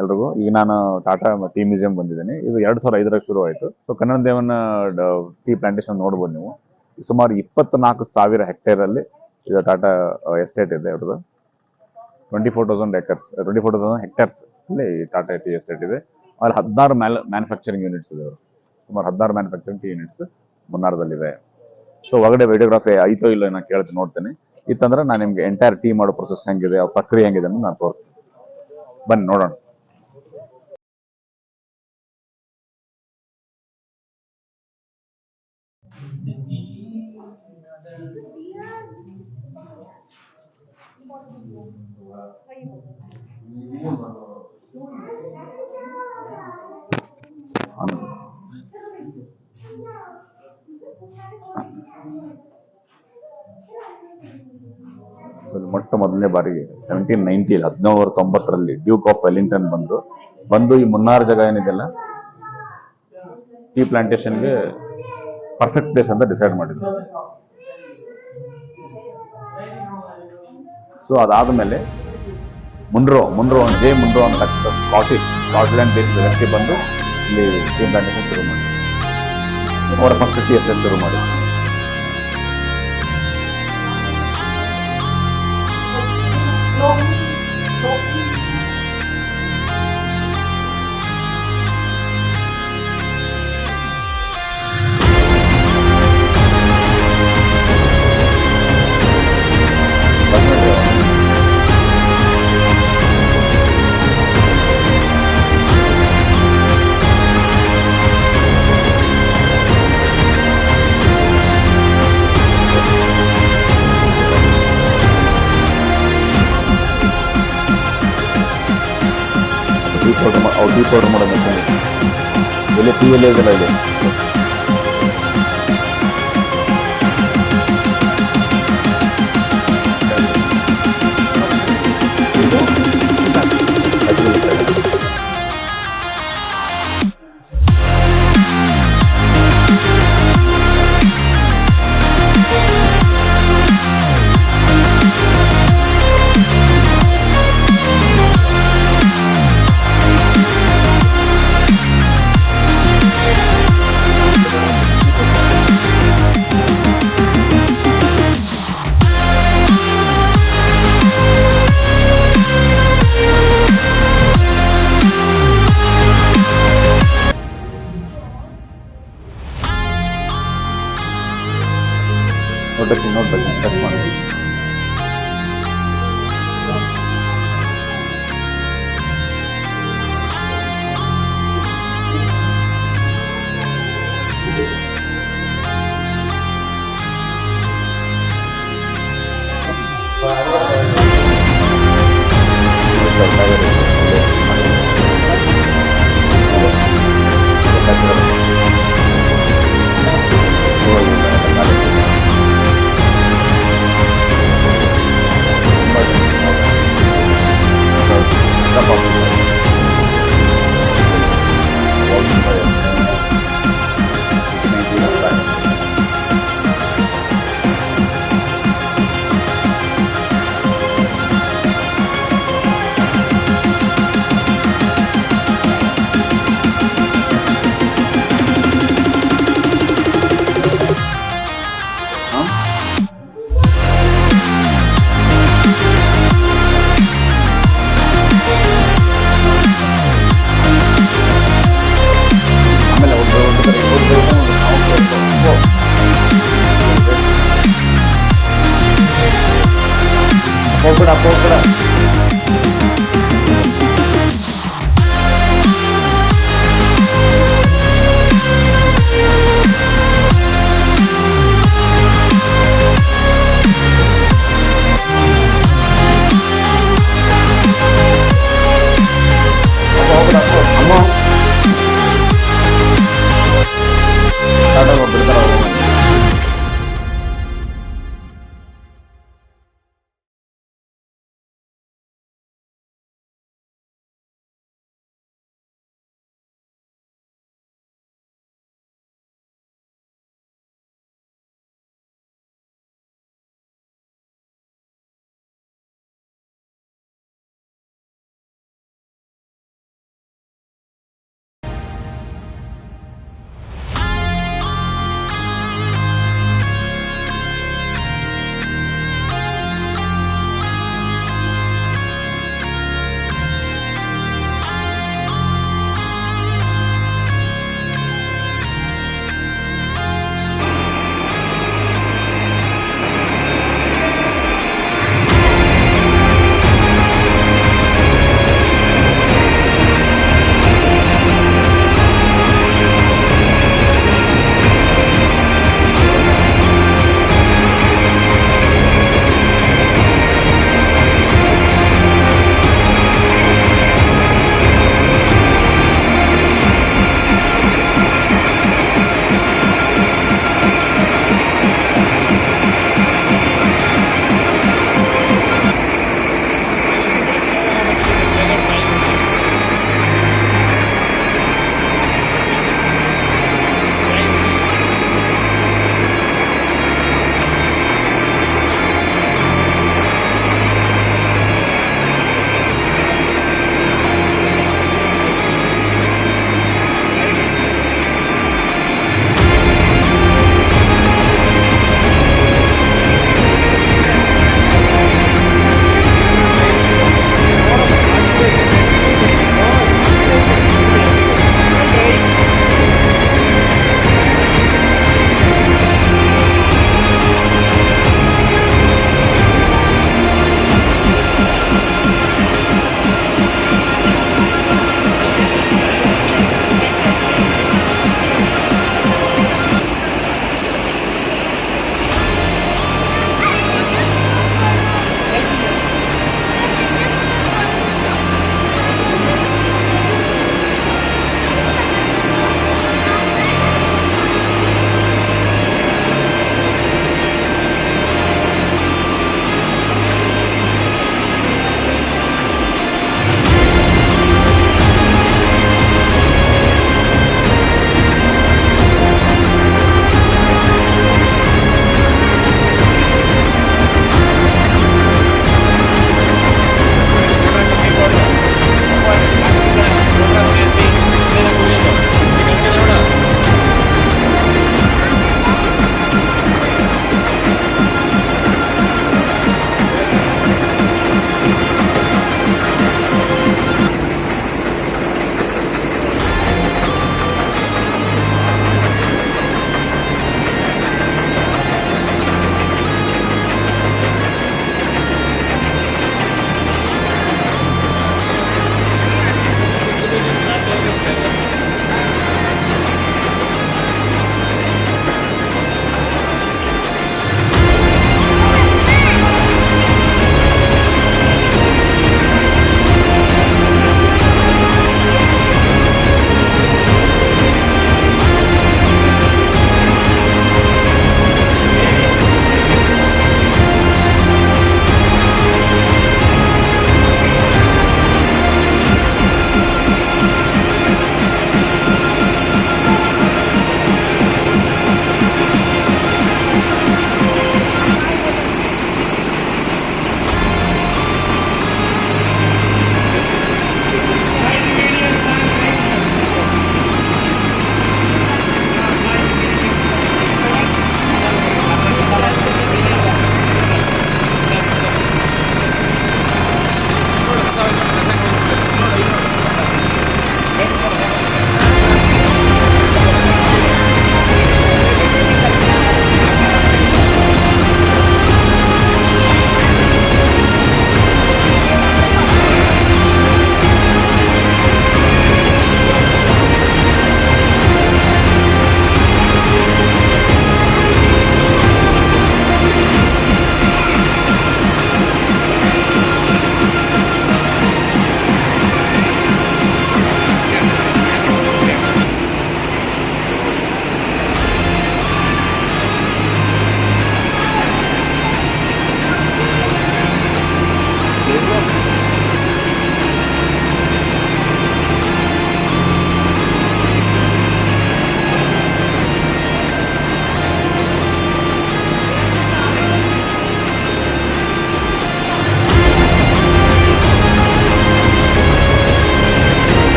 ಎಲ್ರಿಗೂ. ಈಗ ನಾನು ಟಾಟಾ ಟೀ ಮ್ಯೂಸಿಯಂ ಬಂದಿದ್ದೀನಿ. ಇದು 2005ರಲ್ಲಿ ಶುರು ಆಯಿತು. ಸೊ ಕನ್ನಡ ದೇವನ ಟೀ ಪ್ಲಾಂಟೇಶನ್ ನೋಡ್ಬೋದು ನೀವು. ಸುಮಾರು 24,000 ಹೆಕ್ಟೇರಲ್ಲಿ ಇದು ಟಾಟಾ ಎಸ್ಟೇಟ್ ಇದೆ ಅವ್ರದ್ದು. 24,000 ಹೆಕ್ಟೇರ್ಸ್ ಅಲ್ಲಿ ಟಾಟಾ ಟೀ ಎಸ್ಟೇಟ್ ಇದೆ. ಅಲ್ಲಿ 16 ಮ್ಯಾನುಫ್ಯಾಕ್ಚರಿಂಗ್ ಯೂನಿಟ್ಸ್ ಇದೆ. ಅವರು ಸುಮಾರು 16 ಮ್ಯಾನುಫ್ಯಾಕ್ಚರಿಂಗ್ ಟೀ ಯೂನಿಟ್ಸ್ ಮುನ್ನಾರದಲ್ಲಿದೆ. ಸೊ ಒಳಗಡೆ ವಿಡಿಯೋಗ್ರಾಫಿ ಆಯ್ತೋ ಇಲ್ಲ ನಾನು ಕೇಳ್ತೀನಿ, ನೋಡ್ತೀನಿ. ಇತ್ತಂದ್ರೆ ನಾನು ನಿಮ್ಗೆ ಎಂಟೈರ್ ಟೀ ಮಾಡೋ ಪ್ರೊಸೆಸ್ ಹೆಂಗಿದೆ, ಅವ್ರ ಪ್ರಕ್ರಿಯೆ ಹೆಂಗಿದೆ ಅಂತ ನಾನು ತೋರಿಸ್ತೀನಿ. ಬನ್ನಿ ನೋಡೋಣ. ಮೊಟ್ಟ ಮೊದಲನೇ ಬಾರಿಗೆ 1790 ಡ್ಯೂಕ್ ಆಫ್ ವೆಲ್ಲಿಂಗ್ಟನ್ ಬಂದು ಈ ಮುನ್ನಾರ್ ಜಾಗ ಏನಿದೆಯಲ್ಲ ಟೀ ಪ್ಲಾಂಟೇಶನ್ಗೆ ಪರ್ಫೆಕ್ಟ್ ಪ್ಲೇಸ್ ಅಂತ ಡಿಸೈಡ್ ಮಾಡಿದ್ರು. ಸೊ ಅದಾದ್ಮೇಲೆ ಮುನ್ರೋ ಅಂತ ಸ್ಕಾಟ್ಲೆಂಡ್ ಬೇಸ್ಡ್ ವ್ಯಕ್ತಿ ಬಂದು ಇಲ್ಲಿ ಟೀ ಪ್ಲಾಂಟೇಶನ್ ಶುರು ಮಾಡಿದ್ರು. ಅವರ ಫಸ್ಟ್ ಟೀ ಎಸ್ಟೇಟ್ ಶುರು ಮಾಡಿದ್ರು. ಟೀ ಪೌಡರ್ ಮಾಡೋ ಮೆಷಿನ್ ಇಲ್ಲಿ ಟೀ ಎಲೆ ಇದೆಲ್ಲ ಇದೆ. ನೋಡ್ಬೇಕು ಟಚ್ ಮಾಡಿ. Pokora.